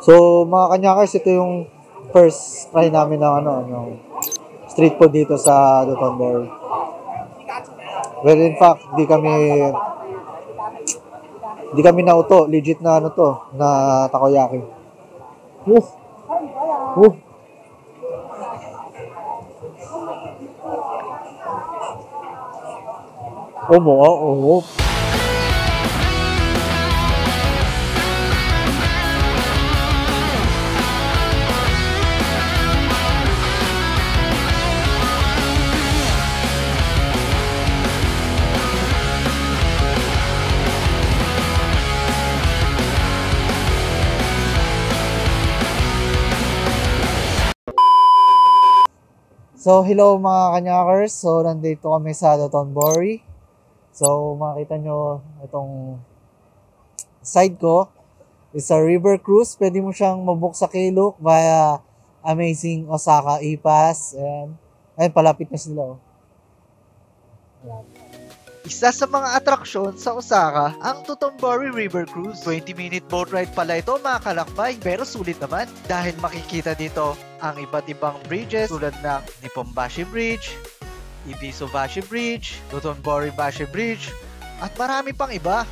So, mga kanyakers, ito yung first try namin ng ng street food dito sa Dotonbori. Well, in fact, di kami nauto. Legit na na takoyaki. Woo! Woo! Oh. So, hello mga kanyakers. So, nandito kami sa Dotonbori. So, makita nyo itong side ko is a river cruise. Pwede mo siyang mabook sa Klook via Amazing Osaka E-Pass. Ayun, palapit na sila. Isa sa mga atraksyon sa Osaka, ang Dotonbori River Cruise. 20-minute boat ride pala ito mga kalakbay, pero sulit naman dahil makikita dito ang iba't ibang bridges tulad ng Nipponbashi Bridge, Ibisu-bashi Bridge, Dotonbori-bashi Bridge, at marami pang iba.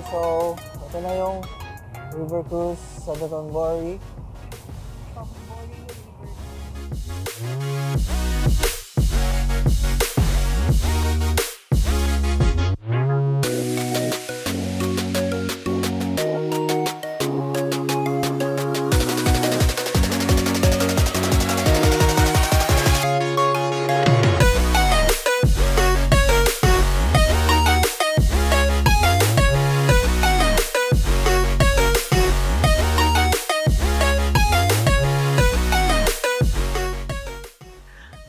So, ito na yung river cruise sa Dotonbori.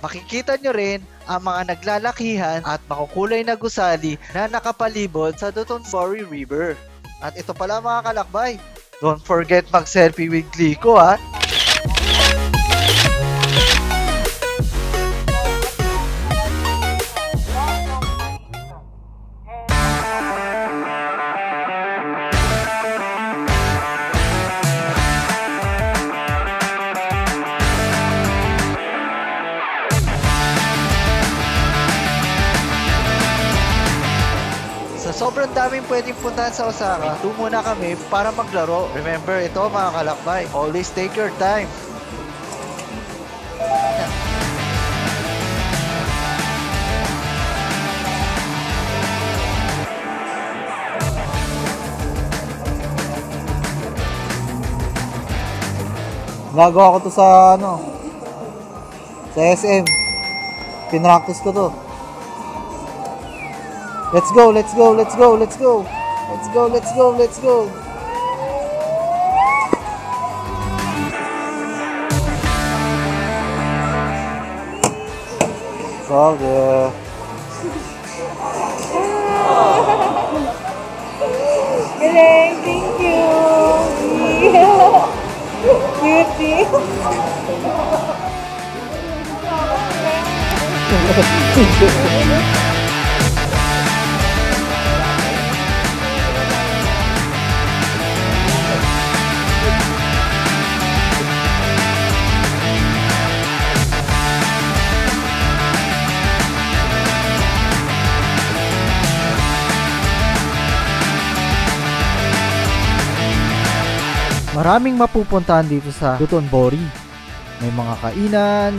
Makikita nyo rin ang mga naglalakihan at makukulay na gusali na nakapalibot sa Dotonbori River. At ito pala mga kalakbay, don't forget mag-selfie with Glico ha! Sobrang daming pwedeng puntahan sa Osaka. Ito muna kami para maglaro. Remember, ito mga kalakbay, always take your time. Nagawa ko to sa sa SM. Pinractice ko to. Let's go. So, Galing, thank you. Cutie. Maraming mapupuntahan dito sa Dotonbori. May mga kainan,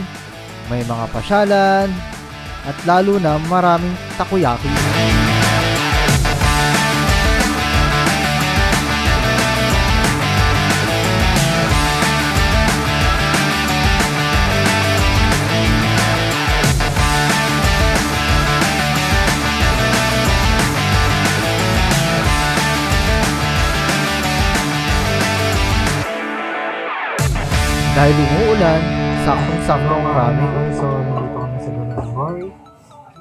may mga pasyalan, at lalo na maraming takoyaki. Dahil umuulan, saktong-saktong ramen. So, nandito kami sa Dotonbori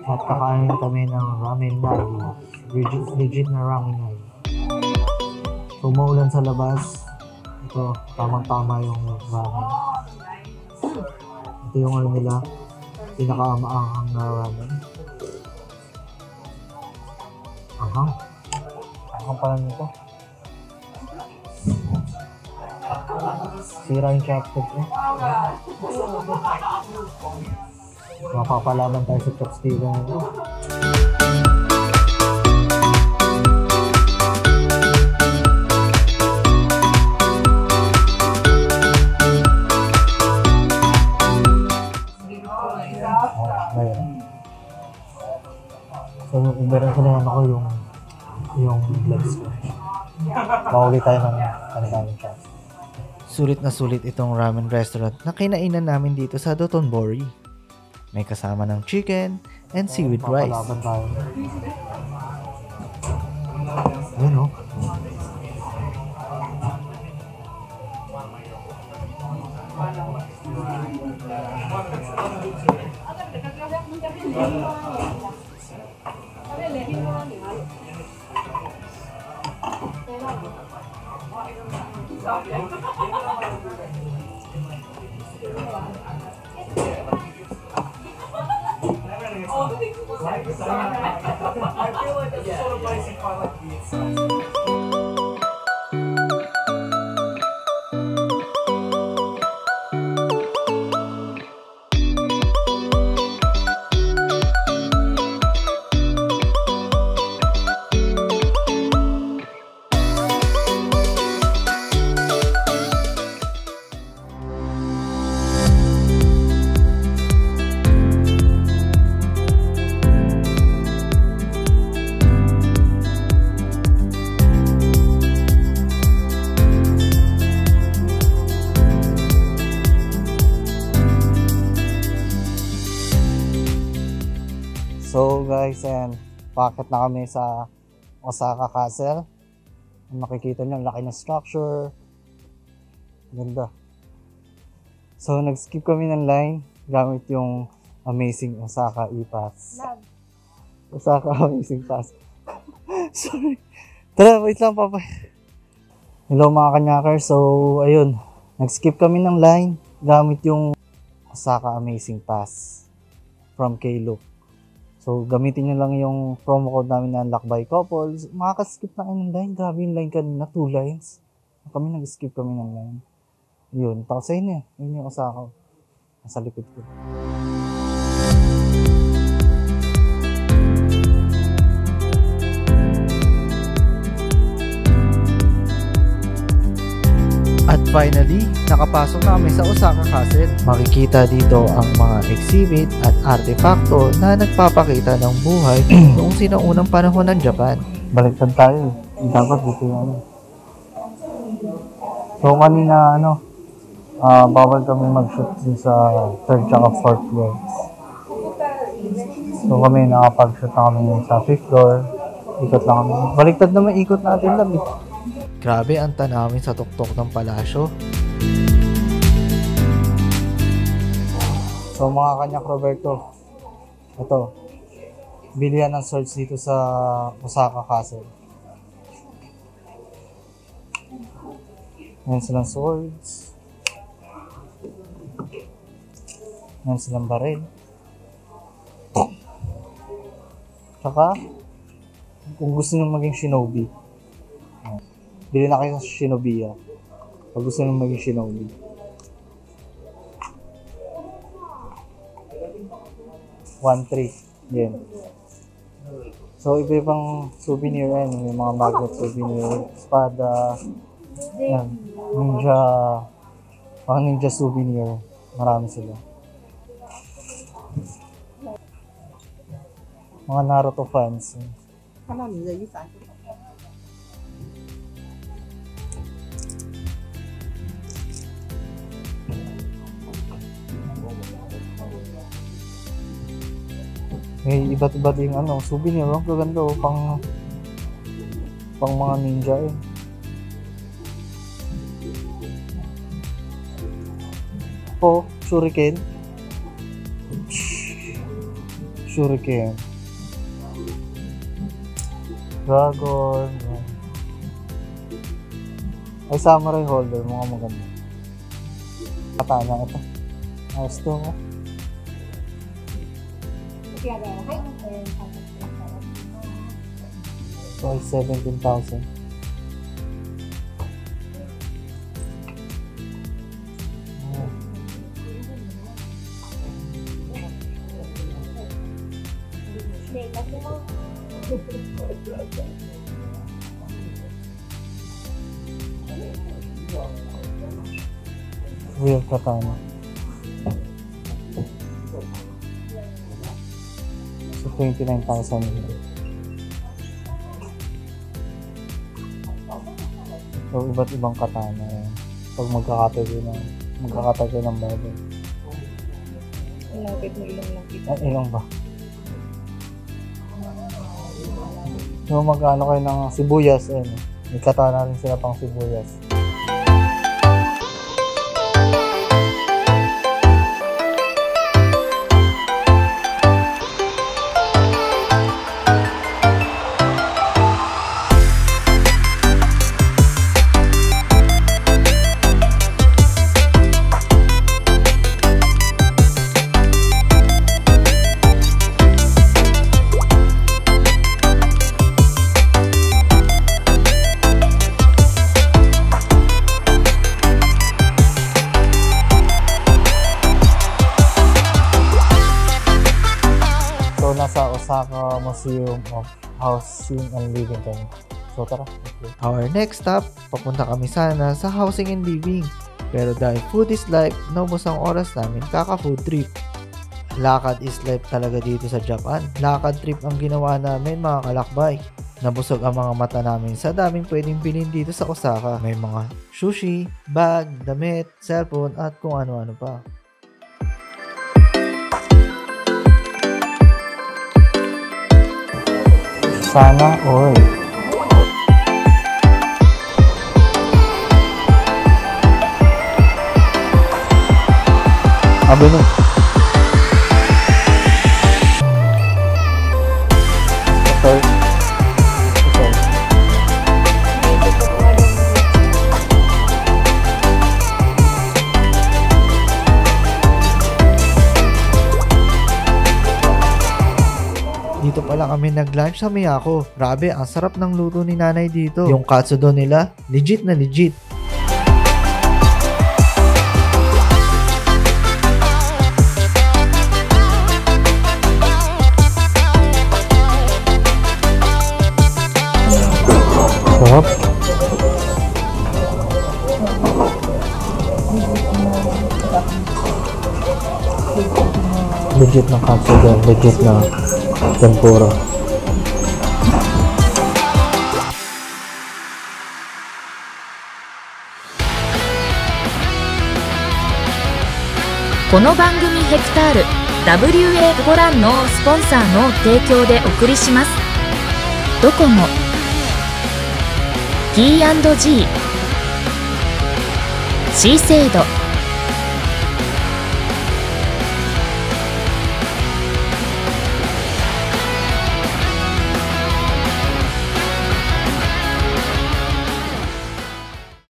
at kakain kami ng ramen nagi. Legit na ramen nagi. So, umuulan sa labas. Ito, tamang-tama yung ramen. Ito yung ano nila, pinaka-maanghang na ramen. Ahang. Ahang pala nito. Sira yung chopstick ko. Mapapalaban tayo sa chopstick ko. So, uberan ko naman ako yung gloves ko. Makuli tayo ng kanilang chance. Sulit na sulit itong ramen restaurant na kinainan namin dito sa Dotonbori. May kasama ng chicken and seaweed rice. Papalaban tayo. Ayun o. So guys, and packet na kami sa Osaka Castle. Makikita nyo, laki ng structure. Ganda. So nag-skip kami ng line gamit yung Amazing Osaka E-Pass. Osaka Amazing Pass. Sorry. Tara, wait lang papa. Hello mga kanyakers. So ayun, nag-skip kami ng line gamit yung Osaka Amazing Pass from Klook. So, gamitin nyo lang yung promo code namin na Unlock by Couples. Makakaskip na kayo ng line. Grabe yung line kanina. 2 lines. Kami nag-skip kami ng line. Yun. Tapos ayun na. Yun yung Osaka. Nasa likod ko. At finally, nakapasok na kami sa Osaka Castle. Makikita dito ang mga exhibit at artefacto na nagpapakita ng buhay noong sinaunang panahon ng Japan. Baliktad tayo. Dapat dito yung ano. So kanina bawal kami mag-shoot din sa 3rd tsaka 4th floor. So kami nakapag-shoot na kami sa 5th floor. Ikot lang kami. Baliktad naman ikot natin lang eh. Grabe ang tanawin sa tuktok ng palasyo. So mga kanyak Roberto, ito, bilihan ng swords dito sa Osaka Castle. Yan silang swords. Yan silang baril. Tsaka, kung gusto nyo maging shinobi, bili na kayo sa Shinobiya. Pag gusto nyo maging shinobi. $1.3. Yan. So, iba-ibang souvenir yan. May mga magnet souvenir, espada, yan, ninja, mga ninja souvenir. Marami sila. Mga Naruto fans. May iba't iba ding souvenir. Ang gaganda pang mga ninja eh. Shuriken. Shuriken. Dragon. Ay, samurai holder. Mga maganda. Katana ito. Ayos to. So, 17,000. Real katana. So, 29,000. So, iba't ibang katana yan. Pag magkakatagal ng bagay. Langkit mo ilong langkit. Ay, ilong ba? So, magkano kayo ng sibuyas? Eh, may katana rin sila pang sibuyas. Nasa Osaka Museum of Housing and Living kami. So tara. Okay. Our next stop, papunta kami sana sa housing and living. Pero dahil food is life, naubos ang oras namin kaka-food trip. Lakad is life talaga dito sa Japan. Lakad trip ang ginawa namin mga kalakbay. Nabusog ang mga mata namin sa daming pwedeng bilhin dito sa Osaka. May mga sushi, bag, damit, cellphone at kung ano-ano pa. Sana all. Abi nun. Okay. Dito pala kami nag-lunch sa Miyako. Grabe, ang sarap ng luto ni nanay dito. Yung katsudon nila, legit na legit. Sarap. Legit na katsudon, legit na tempura. この番組ヘクタール WA ご覧のスポンサーの提供でお送りします。ドコモ P&G シーセイド